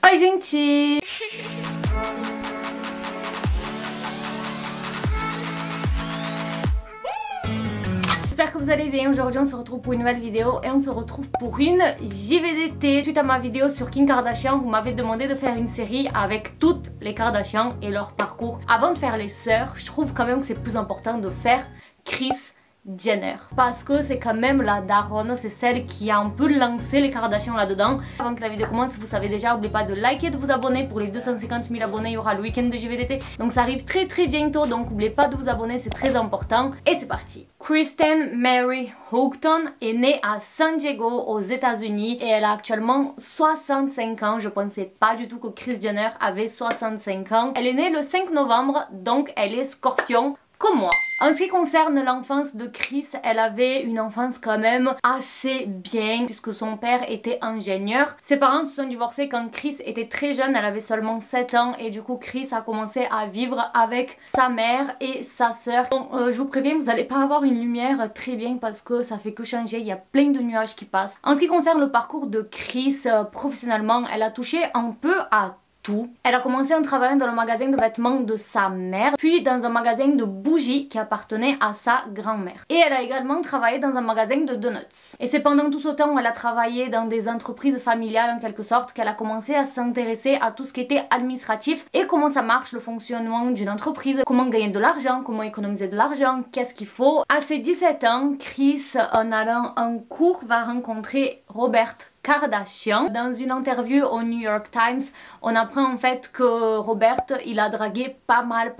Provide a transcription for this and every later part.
Oi gente! J'espère que vous allez bien. Aujourd'hui on se retrouve pour une nouvelle vidéo et on se retrouve pour une JVDT. Suite à ma vidéo sur Kim Kardashian, vous m'avez demandé de faire une série avec toutes les Kardashian et leur parcours. Avant de faire les sœurs, je trouve quand même que c'est plus important de faire Kris Jenner parce que c'est quand même la daronne, c'est celle qui a un peu lancé les Kardashian là-dedans. Avant que la vidéo commence, vous savez déjà, n'oubliez pas de liker et de vous abonner. Pour les 250 000 abonnés, il y aura le week-end de JVDT, donc ça arrive très bientôt, donc n'oubliez pas de vous abonner, c'est très important. Et c'est parti. Kristen Mary Houghton est née à San Diego aux États-Unis et elle a actuellement 65 ans. Je pensais pas du tout que Kris Jenner avait 65 ans. Elle est née le 5 novembre, donc elle est Scorpion comme moi. En ce qui concerne l'enfance de Kris, elle avait une enfance quand même assez bien puisque son père était ingénieur. Ses parents se sont divorcés quand Kris était très jeune, elle avait seulement 7 ans et du coup Kris a commencé à vivre avec sa mère et sa sœur. Donc je vous préviens, vous n'allez pas avoir une lumière très bien parce que ça fait que changer, il y a plein de nuages qui passent. En ce qui concerne le parcours de Kris, professionnellement, elle a touché un peu à tout. Elle a commencé en travaillant dans le magasin de vêtements de sa mère, puis dans un magasin de bougies qui appartenait à sa grand-mère. Et elle a également travaillé dans un magasin de donuts. Et c'est pendant tout ce temps où elle a travaillé dans des entreprises familiales en quelque sorte qu'elle a commencé à s'intéresser à tout ce qui était administratif et comment ça marche le fonctionnement d'une entreprise, comment gagner de l'argent, comment économiser de l'argent, qu'est-ce qu'il faut. À ses 17 ans, Kris, en allant en cours, va rencontrer Robert Kardashian. Dans une interview au New York Times, on apprend en fait que Robert, il a dragué pas mal,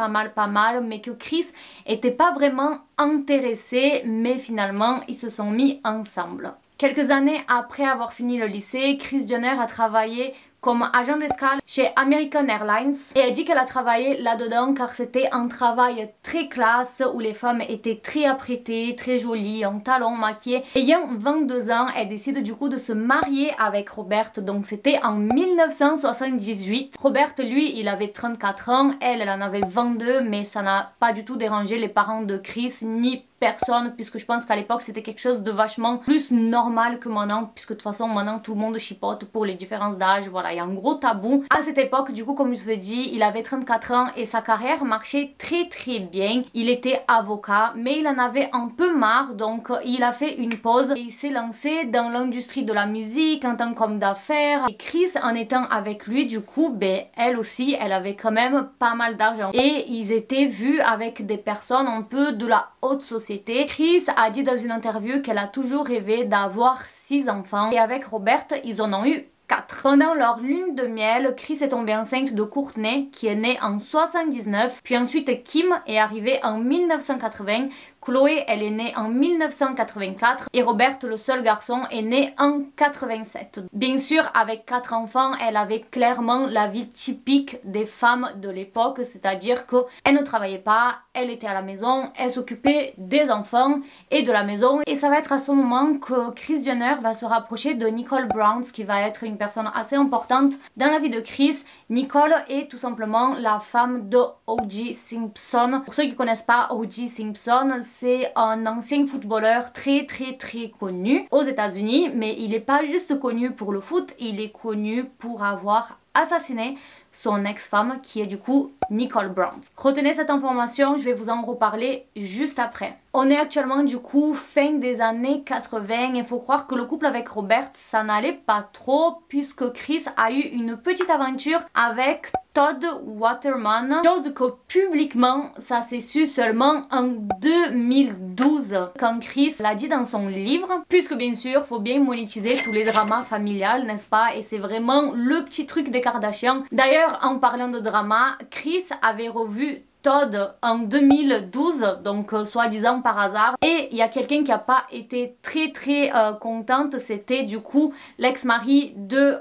mais que Kris était pas vraiment intéressé, mais finalement ils se sont mis ensemble. Quelques années après avoir fini le lycée, Kris Jenner a travaillé comme agent d'escale chez American Airlines et elle dit qu'elle a travaillé là-dedans car c'était un travail très classe où les femmes étaient très apprêtées, très jolies, en talons, maquillées. Ayant 22 ans, elle décide du coup de se marier avec Robert, donc c'était en 1978. Robert, lui, il avait 34 ans, elle en avait 22, mais ça n'a pas du tout dérangé les parents de Kris ni personne, puisque je pense qu'à l'époque c'était quelque chose de vachement plus normal que maintenant, puisque de toute façon maintenant tout le monde chipote pour les différences d'âge, voilà, il y a un gros tabou. À cette époque, du coup, comme je vous ai dit, il avait 34 ans et sa carrière marchait très bien. Il était avocat, mais il en avait un peu marre, donc il a fait une pause et il s'est lancé dans l'industrie de la musique en tant qu'homme d'affaires. Et Kris, en étant avec lui, du coup, ben, elle aussi, elle avait quand même pas mal d'argent et ils étaient vus avec des personnes un peu de la haute société. Kris a dit dans une interview qu'elle a toujours rêvé d'avoir 6 enfants et avec Robert, ils en ont eu 4. Pendant leur lune de miel, Kris est tombée enceinte de Kourtney qui est née en 79, puis ensuite Kim est arrivée en 1980, Chloé elle est née en 1984 et Robert, le seul garçon, est né en 87. Bien sûr, avec 4 enfants, elle avait clairement la vie typique des femmes de l'époque, c'est-à-dire qu'elle ne travaillait pas, elle était à la maison, elle s'occupait des enfants et de la maison. Et ça va être à ce moment que Kris Jenner va se rapprocher de Nicole Brown, qui va être une personne assez importante dans la vie de Kris. Nicole est tout simplement la femme de O.J. Simpson. Pour ceux qui ne connaissent pas O.J. Simpson, c'est un ancien footballeur très connu aux États-Unis, mais il n'est pas juste connu pour le foot, il est connu pour avoir assassiné son ex-femme qui est du coup Nicole Brown. Retenez cette information, je vais vous en reparler juste après. On est actuellement du coup fin des années 80 et il faut croire que le couple avec Robert ça n'allait pas trop puisque Kris a eu une petite aventure avec Todd Waterman, chose que publiquement ça s'est su seulement en 2012 quand Kris l'a dit dans son livre, puisque bien sûr faut bien monétiser tous les dramas familiales, n'est-ce pas, et c'est vraiment le petit truc des Kardashian. D'ailleurs, en parlant de drama, Kris avait revu Todd en 2012, donc soi-disant par hasard, et il y a quelqu'un qui n'a pas été très contente, c'était du coup l'ex-mari de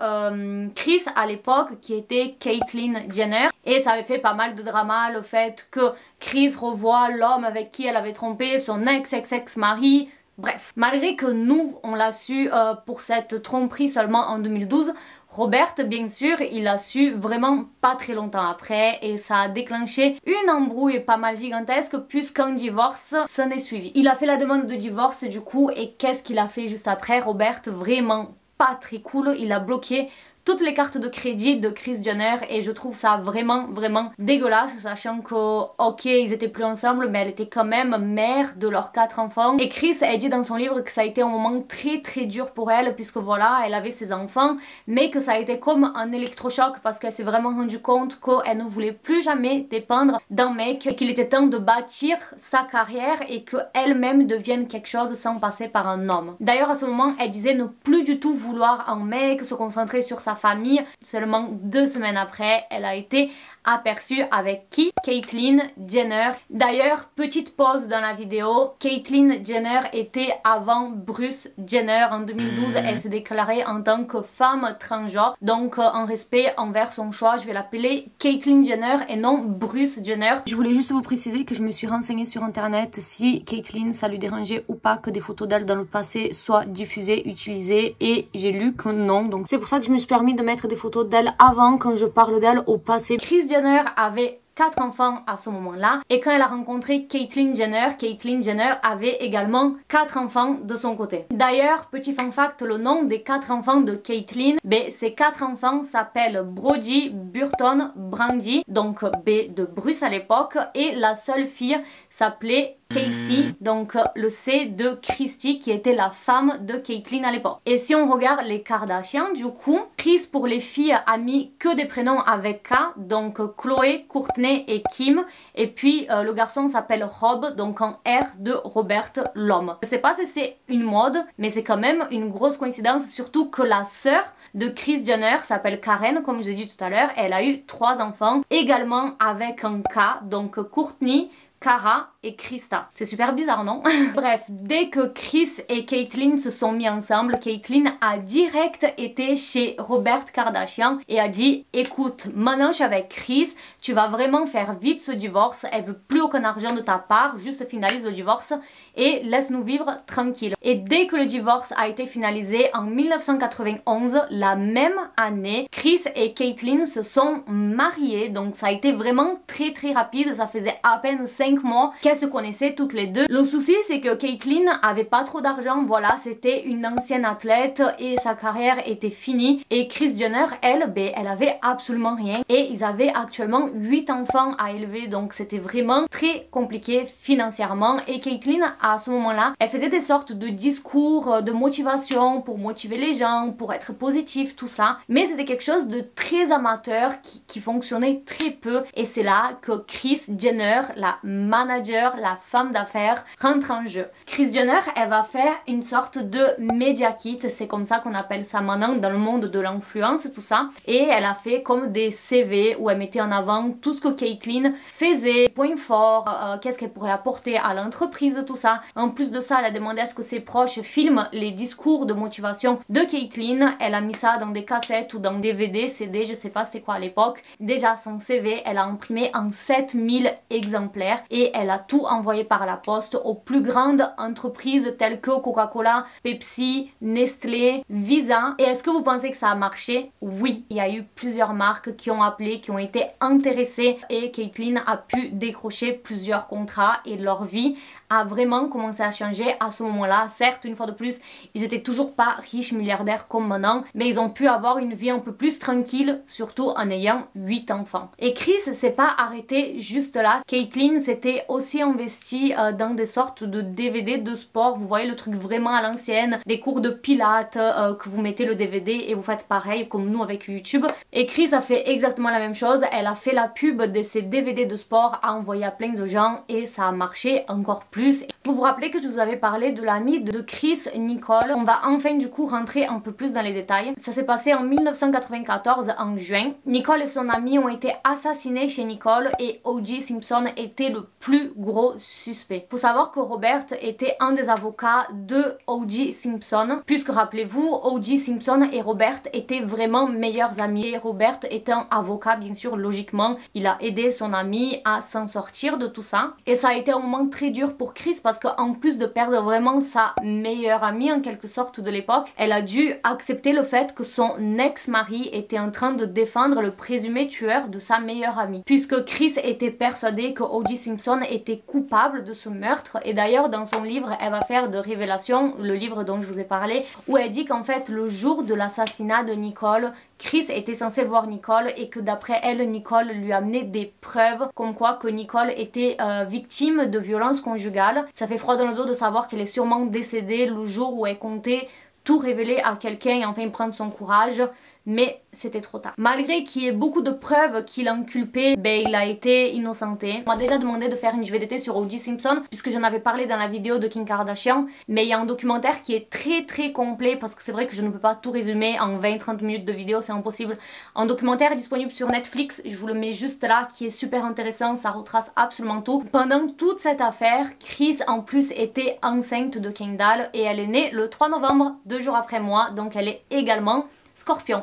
Kris à l'époque qui était Caitlyn Jenner, et ça avait fait pas mal de drama le fait que Kris revoit l'homme avec qui elle avait trompé son ex-mari. Bref, malgré que nous on l'a su pour cette tromperie seulement en 2012, Robert, bien sûr, il l'a su vraiment pas très longtemps après et ça a déclenché une embrouille pas mal gigantesque puisqu'un divorce s'en est suivi. Il a fait la demande de divorce du coup et qu'est-ce qu'il a fait juste après? Robert, vraiment pas très cool, il a bloqué toutes les cartes de crédit de Kris Jenner et je trouve ça vraiment dégueulasse, sachant que ok ils étaient plus ensemble mais elle était quand même mère de leurs 4 enfants. Et Kris a dit dans son livre que ça a été un moment très dur pour elle puisque voilà elle avait ses enfants mais que ça a été comme un électrochoc parce qu'elle s'est vraiment rendue compte qu'elle ne voulait plus jamais dépendre d'un mec et qu'il était temps de bâtir sa carrière et qu'elle-même devienne quelque chose sans passer par un homme. D'ailleurs à ce moment elle disait ne plus du tout vouloir un mec, se concentrer sur sa famille. Seulement 2 semaines après elle a été aperçue avec qui? Caitlyn Jenner. D'ailleurs, petite pause dans la vidéo, Caitlyn Jenner était avant Bruce Jenner. En 2012, elle s'est déclarée en tant que femme transgenre. Donc, en respect envers son choix, je vais l'appeler Caitlyn Jenner et non Bruce Jenner. Je voulais juste vous préciser que je me suis renseignée sur internet si Caitlyn, ça lui dérangeait ou pas que des photos d'elle dans le passé soient diffusées, utilisées, et j'ai lu que non. Donc, c'est pour ça que je me suis permis de mettre des photos d'elle avant quand je parle d'elle au passé. Kris Jenner avait 4 enfants à ce moment-là et quand elle a rencontré Caitlyn Jenner avait également 4 enfants de son côté. D'ailleurs, petit fun fact, le nom des 4 enfants de Caitlyn, ces 4 enfants s'appellent Brody, Burton, Brandy, donc B de Bruce à l'époque, et la seule fille s'appelait Casey, donc le C de Christy qui était la femme de Caitlyn à l'époque. Et si on regarde les Kardashians, du coup, Kris pour les filles a mis que des prénoms avec K, donc Chloé, Courtney et Kim, et puis le garçon s'appelle Rob, donc en R de Robert l'homme. Je sais pas si c'est une mode, mais c'est quand même une grosse coïncidence, surtout que la sœur de Kris Jenner s'appelle Karen, comme je vous ai dit tout à l'heure, elle a eu 3 enfants, également avec un K, donc Courtney, Cara et Krista. C'est super bizarre, non? Bref, dès que Kris et Caitlyn se sont mis ensemble, Caitlyn a direct été chez Robert Kardashian et a dit écoute, maintenant je suis avec Kris, tu vas vraiment faire vite ce divorce, elle veut plus aucun argent de ta part, juste finalise le divorce et laisse-nous vivre tranquille. Et dès que le divorce a été finalisé en 1991, la même année, Kris et Caitlyn se sont mariés, donc ça a été vraiment très rapide, ça faisait à peine 5 mois qu'elles se connaissaient toutes les deux. Le souci c'est que Caitlyn avait pas trop d'argent, voilà, c'était une ancienne athlète et sa carrière était finie, et Kris Jenner elle, elle avait absolument rien et ils avaient actuellement 8 enfants à élever, donc c'était vraiment très compliqué financièrement. Et Caitlyn à ce moment là elle faisait des sortes de discours de motivation pour motiver les gens, pour être positif, tout ça, mais c'était quelque chose de très amateur qui fonctionnait très peu, et c'est là que Kris Jenner, la manager, la femme d'affaires, rentre en jeu. Kris Jenner elle va faire une sorte de media kit, c'est comme ça qu'on appelle ça maintenant dans le monde de l'influence, tout ça, et elle a fait comme des CV où elle mettait en avant tout ce que Caitlyn faisait, points forts, qu'est-ce qu'elle pourrait apporter à l'entreprise, tout ça. En plus de ça, elle a demandé à ce que ses proches filment les discours de motivation de Caitlyn. Elle a mis ça dans des cassettes ou dans des DVD, CD, je sais pas c'était quoi à l'époque. Déjà son CV, elle a imprimé en 7000 exemplaires et elle a tout envoyé par la poste aux plus grandes entreprises telles que Coca-Cola, Pepsi, Nestlé, Visa. Et est-ce que vous pensez que ça a marché? Oui, il y a eu plusieurs marques qui ont appelé, qui ont été intéressées, et Caitlyn a pu décrocher plusieurs contrats et leur vie a vraiment commencé à changer à ce moment-là. Certes, une fois de plus, ils étaient toujours pas riches milliardaires comme maintenant, mais ils ont pu avoir une vie un peu plus tranquille, surtout en ayant 8 enfants. Et Kris s'est pas arrêté juste là. Caitlyn s'était aussi investie dans des sortes de DVD de sport. Vous voyez le truc vraiment à l'ancienne, des cours de pilates que vous mettez le DVD et vous faites pareil comme nous avec YouTube. Et Kris a fait exactement la même chose. Elle a fait la pub de ces DVD de sport, a envoyé à plein de gens et ça a marché encore plus. Vous vous rappelez que je vous avais parlé de l'amie de Kris, Nicole. On va enfin du coup rentrer un peu plus dans les détails. Ça s'est passé en 1994 en juin. Nicole et son amie ont été assassinés chez Nicole et O.J. Simpson était le plus gros suspect. Faut savoir que Robert était un des avocats de O.J. Simpson, puisque rappelez-vous, O.J. Simpson et Robert étaient vraiment meilleurs amis. Et Robert étant avocat, bien sûr, logiquement, il a aidé son ami à s'en sortir de tout ça. Et ça a été un moment très dur pour Kris parce qu'en plus de perdre vraiment sa meilleure amie en quelque sorte de l'époque, elle a dû accepter le fait que son ex-mari était en train de défendre le présumé tueur de sa meilleure amie, puisque Kris était persuadée que O.J. Simpson était coupable de ce meurtre. Et d'ailleurs dans son livre elle va faire de révélations, le livre dont je vous ai parlé, où elle dit qu'en fait le jour de l'assassinat de Nicole, Chris était censé voir Nicole et que d'après elle, Nicole lui amenait des preuves comme quoi que Nicole était victime de violences conjugales. Ça fait froid dans le dos de savoir qu'elle est sûrement décédée le jour où elle comptait tout révéler à quelqu'un et enfin prendre son courage, mais c'était trop tard. Malgré qu'il y ait beaucoup de preuves qu'il inculpait, ben il a été innocenté. On m'a déjà demandé de faire une JVDT sur O.J. Simpson puisque j'en avais parlé dans la vidéo de Kim Kardashian, mais il y a un documentaire qui est très complet parce que c'est vrai que je ne peux pas tout résumer en 20-30 minutes de vidéo, c'est impossible. Un documentaire est disponible sur Netflix, je vous le mets juste là, qui est super intéressant, ça retrace absolument tout. Pendant toute cette affaire, Kris en plus était enceinte de Kendall et elle est née le 3 novembre, 2 jours après moi, donc elle est également Scorpion.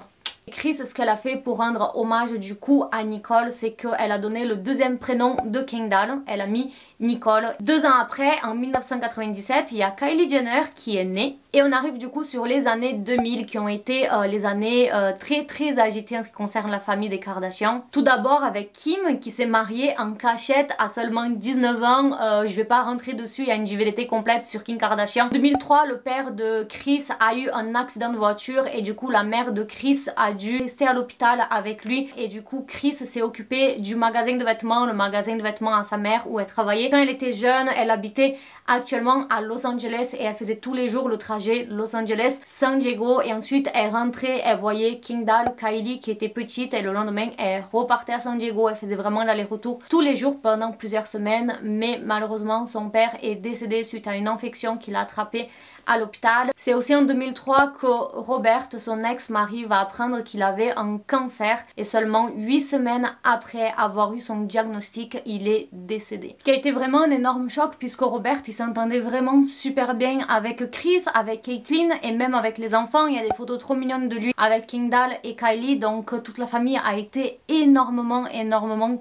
Chris, ce qu'elle a fait pour rendre hommage du coup à Nicole, c'est qu'elle a donné le deuxième prénom de Kendall, elle a mis Nicole. 2 ans après, en 1997, il y a Kylie Jenner qui est née. Et on arrive du coup sur les années 2000 qui ont été les années très agitées en ce qui concerne la famille des Kardashian. Tout d'abord avec Kim qui s'est mariée en cachette à seulement 19 ans. Je vais pas rentrer dessus, il y a une JVDT complète sur Kim Kardashian. En 2003, le père de Chris a eu un accident de voiture et du coup la mère de Chris a dû rester à l'hôpital avec lui. Et du coup Chris s'est occupé du magasin de vêtements, le magasin de vêtements à sa mère où elle travaillait. Quand elle était jeune, elle habitait actuellement à Los Angeles et elle faisait tous les jours le trajet Los Angeles, San Diego et ensuite elle rentrait, elle voyait Kendall, Kylie qui était petite et le lendemain elle repartait à San Diego, elle faisait vraiment l'aller-retour tous les jours pendant plusieurs semaines, mais malheureusement son père est décédé suite à une infection qu'il a attrapée à l'hôpital. C'est aussi en 2003 que Robert, son ex-mari, va apprendre qu'il avait un cancer et seulement 8 semaines après avoir eu son diagnostic, il est décédé. Ce qui a été vraiment un énorme choc puisque Robert il s'entendait vraiment super bien avec Chris, avec Caitlyn et même avec les enfants. Il y a des photos trop mignonnes de lui avec Kendall et Kylie, donc toute la famille a été énormément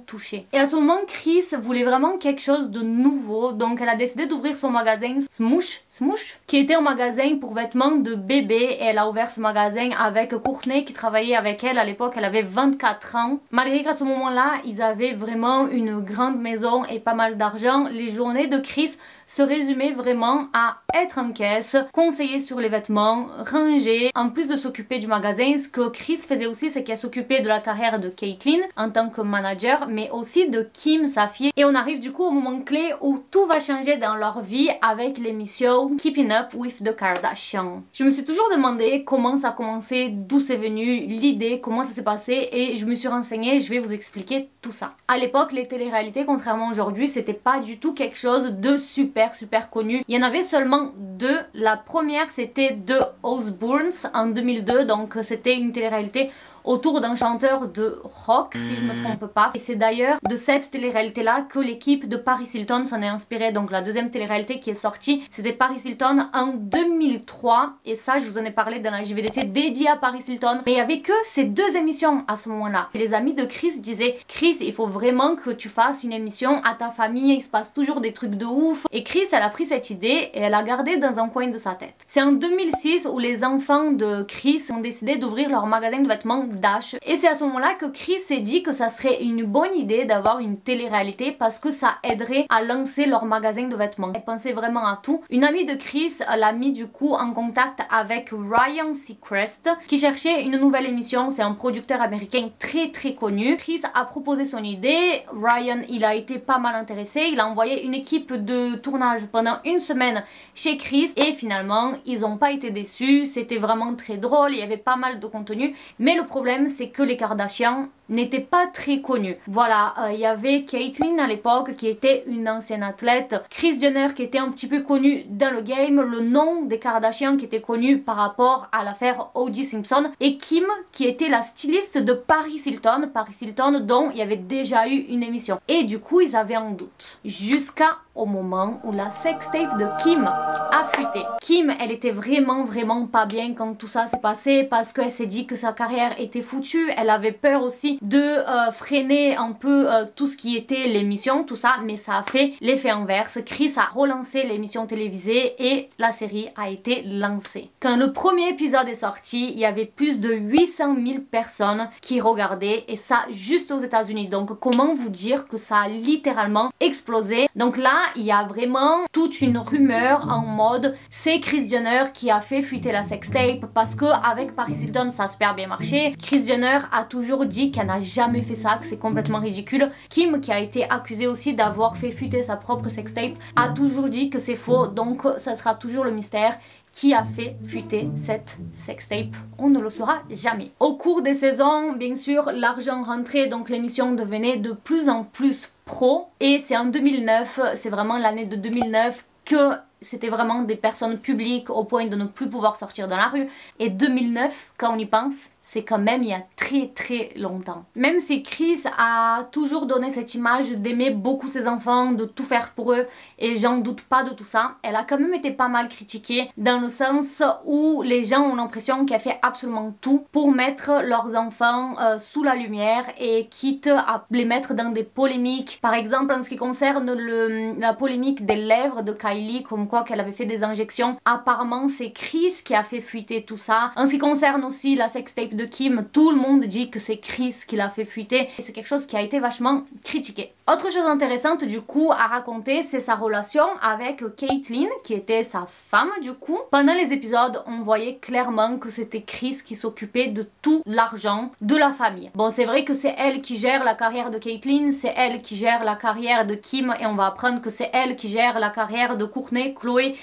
touchée. Et à ce moment, Chris voulait vraiment quelque chose de nouveau, donc elle a décidé d'ouvrir son magasin Smoosh, qui était un magasin pour vêtements de bébé et elle a ouvert ce magasin avec Courtney qui travaillait avec elle à l'époque, elle avait 24 ans. Malgré qu'à ce moment-là, ils avaient vraiment une grande maison et pas mal d'argent, les journées de Chris se résumaient vraiment à être en caisse, conseiller sur les vêtements, ranger, en plus de s'occuper du magasin. Ce que Chris faisait aussi, c'est qu'elle s'occupait de la carrière de Caitlyn en tant que manager, mais aussi de Kim, sa fille. Et on arrive du coup au moment clé où tout va changer dans leur vie avec l'émission Keeping Up with the Kardashians. Je me suis toujours demandé comment ça a commencé, d'où c'est venu l'idée, comment ça s'est passé et je me suis renseignée et je vais vous expliquer tout ça. À l'époque, les téléréalités, contrairement à aujourd'hui, c'était pas du tout quelque chose de super connu. Il y en avait seulement 2. La première c'était The Osbournes en 2002, donc c'était une téléréalité autour d'un chanteur de rock si je me trompe pas, et c'est d'ailleurs de cette télé-réalité là que l'équipe de Paris Hilton s'en est inspirée. Donc la deuxième télé-réalité qui est sortie, c'était Paris Hilton en 2003 et ça je vous en ai parlé dans la JVDT dédiée à Paris Hilton, mais il y avait que ces 2 émissions à ce moment là. Et les amis de Chris disaient Chris, il faut vraiment que tu fasses une émission à ta famille, il se passe toujours des trucs de ouf. Et Chris elle a pris cette idée et elle l'a gardée dans un coin de sa tête. C'est en 2006 où les enfants de Chris ont décidé d'ouvrir leur magasin de vêtements Dash. Et c'est à ce moment-là que Chris s'est dit que ça serait une bonne idée d'avoir une télé-réalité parce que ça aiderait à lancer leur magasin de vêtements. Elle pensait vraiment à tout. Une amie de Chris l'a mis du coup en contact avec Ryan Seacrest qui cherchait une nouvelle émission. C'est un producteur américain très connu. Chris a proposé son idée. Ryan il a été pas mal intéressé. Il a envoyé une équipe de tournage pendant 1 semaine chez Chris et finalement ils n'ont pas été déçus. C'était vraiment très drôle. Il y avait pas mal de contenu. Mais le problème c'est que les Kardashians n'étaient pas très connus. Voilà, il y avait Caitlyn à l'époque qui était une ancienne athlète, Kris Jenner qui était un petit peu connu dans le game, le nom des Kardashians qui était connu par rapport à l'affaire O.J. Simpson, et Kim qui était la styliste de Paris Hilton dont il y avait déjà eu une émission. Et du coup ils avaient un doute. Jusqu'à au moment où la sextape de Kim a fuité. Kim, elle était vraiment pas bien quand tout ça s'est passé parce qu'elle s'est dit que sa carrière était foutue. Elle avait peur aussi de freiner un peu tout ce qui était l'émission, tout ça, mais ça a fait l'effet inverse. Chris a relancé l'émission télévisée et la série a été lancée. Quand le premier épisode est sorti, il y avait plus de 800 000 personnes qui regardaient, et ça juste aux États-Unis. Donc comment vous dire que ça a littéralement explosé. Donc là, il y a vraiment toute une rumeur en mode c'est Kris Jenner qui a fait fuiter la sextape parce que avec Paris Hilton ça a super bien marché. Kris Jenner a toujours dit qu'elle n'a jamais fait ça, que c'est complètement ridicule. Kim, qui a été accusée aussi d'avoir fait fuiter sa propre sextape, a toujours dit que c'est faux, donc ça sera toujours le mystère. Qui a fait fuiter cette sextape? On ne le saura jamais. Au cours des saisons, bien sûr, l'argent rentrait, donc l'émission devenait de plus en plus pro. Et c'est en 2009, c'est vraiment l'année de 2009 que c'était vraiment des personnes publiques au point de ne plus pouvoir sortir dans la rue. Et 2009, quand on y pense, c'est quand même il y a très longtemps. Même si Kris a toujours donné cette image d'aimer beaucoup ses enfants, de tout faire pour eux, et j'en doute pas de tout ça, elle a quand même été pas mal critiquée dans le sens où les gens ont l'impression qu'elle fait absolument tout pour mettre leurs enfants sous la lumière et quitte à les mettre dans des polémiques. Par exemple en ce qui concerne la polémique des lèvres de Kylie, comme quoi qu'elle avait fait des injections, apparemment c'est Kris qui a fait fuiter tout ça. En ce qui concerne aussi la sextape de Kim, tout le monde dit que c'est Kris qui l'a fait fuiter et c'est quelque chose qui a été vachement critiqué. Autre chose intéressante du coup à raconter, c'est sa relation avec Caitlyn qui était sa femme du coup. Pendant les épisodes on voyait clairement que c'était Kris qui s'occupait de tout l'argent de la famille. Bon, c'est vrai que c'est elle qui gère la carrière de Caitlyn, c'est elle qui gère la carrière de Kim et on va apprendre que c'est elle qui gère la carrière de Kourtney, Khloé,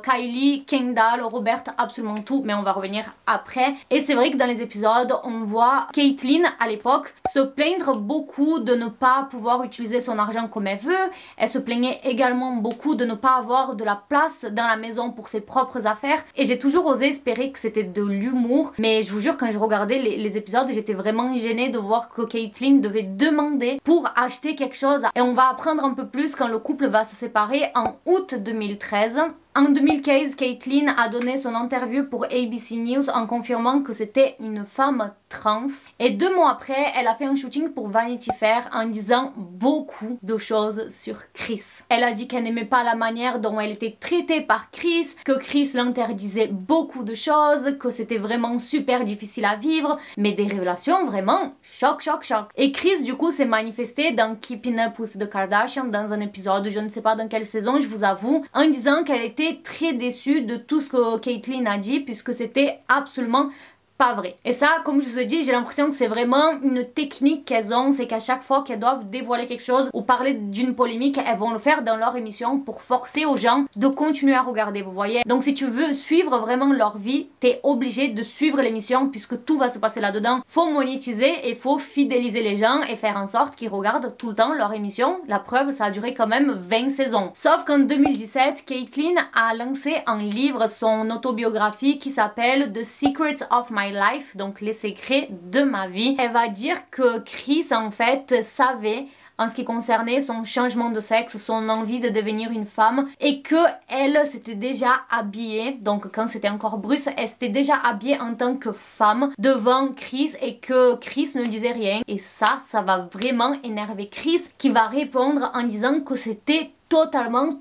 Kylie, Kendall, Robert, absolument tout, mais on va revenir après. Et c'est vrai que dans les épisodes on voit Caitlyn à l'époque se plaindre beaucoup de ne pas pouvoir utiliser son argent comme elle veut. Elle se plaignait également beaucoup de ne pas avoir de la place dans la maison pour ses propres affaires et j'ai toujours osé espérer que c'était de l'humour, mais je vous jure quand je regardais les épisodes j'étais vraiment gênée de voir que Caitlyn devait demander pour acheter quelque chose et on va apprendre un peu plus quand le couple va se séparer en août 2013. En 2015, Caitlyn a donné son interview pour ABC News en confirmant que c'était une femme trans. Et 2 mois après, elle a fait un shooting pour Vanity Fair en disant beaucoup de choses sur Kris. Elle a dit qu'elle n'aimait pas la manière dont elle était traitée par Kris, que Kris l'interdisait beaucoup de choses, que c'était vraiment super difficile à vivre, mais des révélations vraiment choc. Et Kris du coup s'est manifestée dans Keeping Up with the Kardashians dans un épisode, je ne sais pas dans quelle saison, je vous avoue, en disant qu'elle était très déçue de tout ce que Caitlyn a dit puisque c'était absolument pas vrai. Et ça, comme je vous ai dit, j'ai l'impression que c'est vraiment une technique qu'elles ont, c'est qu'à chaque fois qu'elles doivent dévoiler quelque chose ou parler d'une polémique, elles vont le faire dans leur émission pour forcer aux gens de continuer à regarder, vous voyez. Donc si tu veux suivre vraiment leur vie, t'es obligé de suivre l'émission puisque tout va se passer là-dedans. Faut monétiser et faut fidéliser les gens et faire en sorte qu'ils regardent tout le temps leur émission. La preuve, ça a duré quand même 20 saisons. Sauf qu'en 2017, Caitlyn a lancé un livre, son autobiographie qui s'appelle The Secrets of My Life, donc les secrets de ma vie. Elle va dire que Kris en fait savait en ce qui concernait son changement de sexe, son envie de devenir une femme et que elle s'était déjà habillée, donc quand c'était encore Bruce, elle s'était déjà habillée en tant que femme devant Kris et que Kris ne disait rien et ça va vraiment énerver Kris qui va répondre en disant que c'était totalement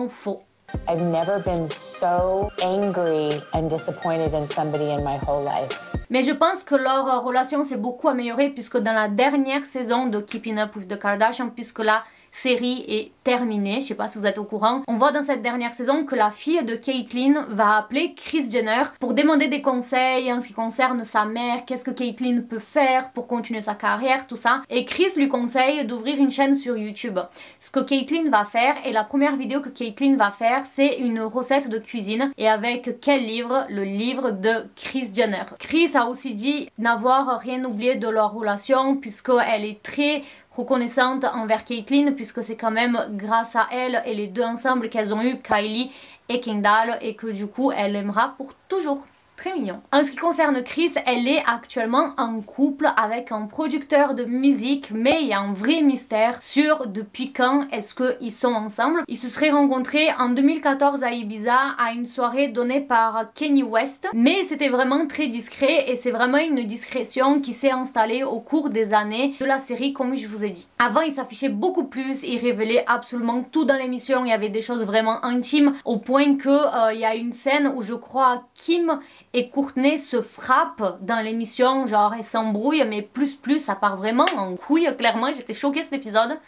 faux. I've never been so angry and disappointed in somebody in my whole life. Mais je pense que leur relation s'est beaucoup améliorée puisque dans la dernière saison de Keeping Up with the Kardashians, puisque la série est terminée, je sais pas si vous êtes au courant, on voit dans cette dernière saison que la fille de Caitlyn va appeler Kris Jenner pour demander des conseils en ce qui concerne sa mère, qu'est-ce que Caitlyn peut faire pour continuer sa carrière, tout ça. Et Kris lui conseille d'ouvrir une chaîne sur YouTube. Ce que Caitlyn va faire, et la première vidéo que Caitlyn va faire, c'est une recette de cuisine. Et avec quel livre? Le livre de Kris Jenner. Kris a aussi dit n'avoir rien oublié de leur relation puisqu'elle est très reconnaissante envers Caitlyn puisque c'est quand même grâce à elle et les deux ensemble qu'elles ont eu Kylie et Kendall et que du coup elle l'aimera pour toujours. Très mignon. En ce qui concerne Kris, elle est actuellement en couple avec un producteur de musique, mais il y a un vrai mystère sur depuis quand est-ce qu'ils sont ensemble. Ils se seraient rencontrés en 2014 à Ibiza à une soirée donnée par Kanye West, mais c'était vraiment très discret et c'est vraiment une discrétion qui s'est installée au cours des années de la série comme je vous ai dit. Avant il s'affichait beaucoup plus, il révélait absolument tout dans l'émission, il y avait des choses vraiment intimes au point que il y a une scène où je crois Kim et Kourtney se frappent dans l'émission, genre elles s'embrouillent mais plus ça part vraiment en couille clairement, j'étais choquée cet épisode.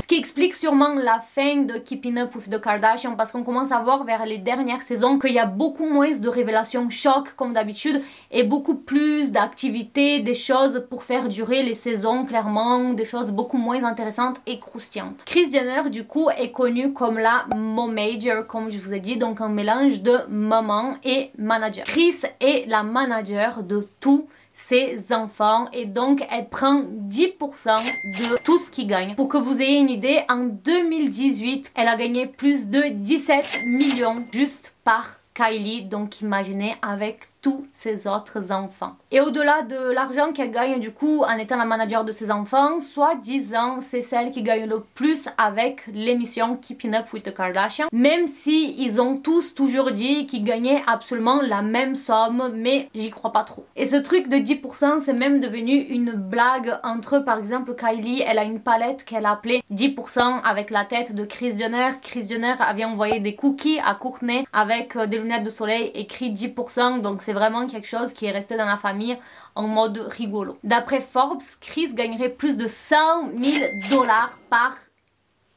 Ce qui explique sûrement la fin de Keeping Up with the Kardashians, parce qu'on commence à voir vers les dernières saisons qu'il y a beaucoup moins de révélations chocs comme d'habitude et beaucoup plus d'activités, des choses pour faire durer les saisons clairement, des choses beaucoup moins intéressantes et croustillantes. Kris Jenner du coup est connue comme la momager, comme je vous ai dit, donc un mélange de maman et manager. Kris est la manager de tous ses enfants et donc elle prend 10% de tout ce qu'ils gagnent. Pour que vous ayez une idée, en 2018, elle a gagné plus de 17 millions juste par Kylie, donc imaginez avec tous ses autres enfants. Et au-delà de l'argent qu'elle gagne du coup en étant la manager de ses enfants, soi-disant c'est celle qui gagne le plus avec l'émission Keeping Up with the Kardashians, même si ils ont tous toujours dit qu'ils gagnaient absolument la même somme, mais j'y crois pas trop. Et ce truc de 10% c'est même devenu une blague entre eux. Par exemple Kylie, elle a une palette qu'elle a appelée 10% avec la tête de Kris Jenner. Kris Jenner avait envoyé des cookies à Kourtney avec des lunettes de soleil écrit 10%, donc c'est vraiment quelque chose qui est resté dans la famille en mode rigolo. D'après Forbes, Kris gagnerait plus de 100 000 $ par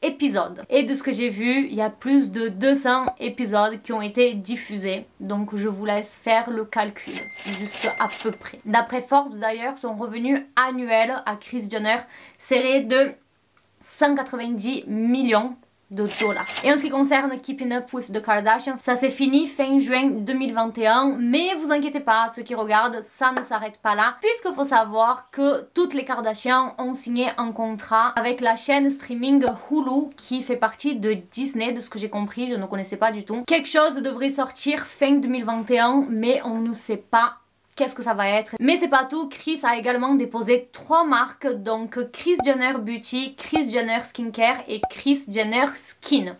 épisode. Et de ce que j'ai vu, il y a plus de 200 épisodes qui ont été diffusés. Donc je vous laisse faire le calcul, juste à peu près. D'après Forbes d'ailleurs, son revenu annuel à Kris Jenner serait de 190 millions de dollars. Et en ce qui concerne Keeping Up with the Kardashians, ça s'est fini fin juin 2021, mais vous inquiétez pas, ceux qui regardent, ça ne s'arrête pas là, puisqu'il faut savoir que toutes les Kardashians ont signé un contrat avec la chaîne streaming Hulu qui fait partie de Disney, de ce que j'ai compris, je ne connaissais pas du tout. Quelque chose devrait sortir fin 2021, mais on ne sait pas qu'est-ce que ça va être. Mais c'est pas tout, Kris a également déposé 3 marques, donc Kris Jenner Beauty, Kris Jenner Skincare et Kris Jenner Skin.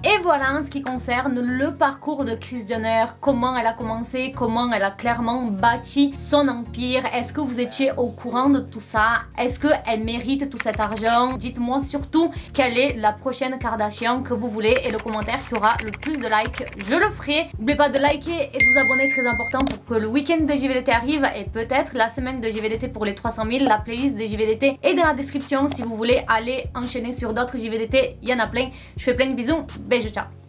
Et voilà en ce qui concerne le parcours de Kris Jenner, comment elle a commencé, comment elle a clairement bâti son empire. Est-ce que vous étiez au courant de tout ça? Est-ce qu'elle mérite tout cet argent? Dites-moi surtout quelle est la prochaine Kardashian que vous voulez et le commentaire qui aura le plus de likes, je le ferai. N'oubliez pas de liker et de vous abonner, très important pour que le week-end de JVDT arrive et peut-être la semaine de JVDT pour les 300 000. La playlist des JVDT est dans la description si vous voulez aller enchaîner sur d'autres JVDT, il y en a plein. Je fais plein de bisous. Beijo, ciao.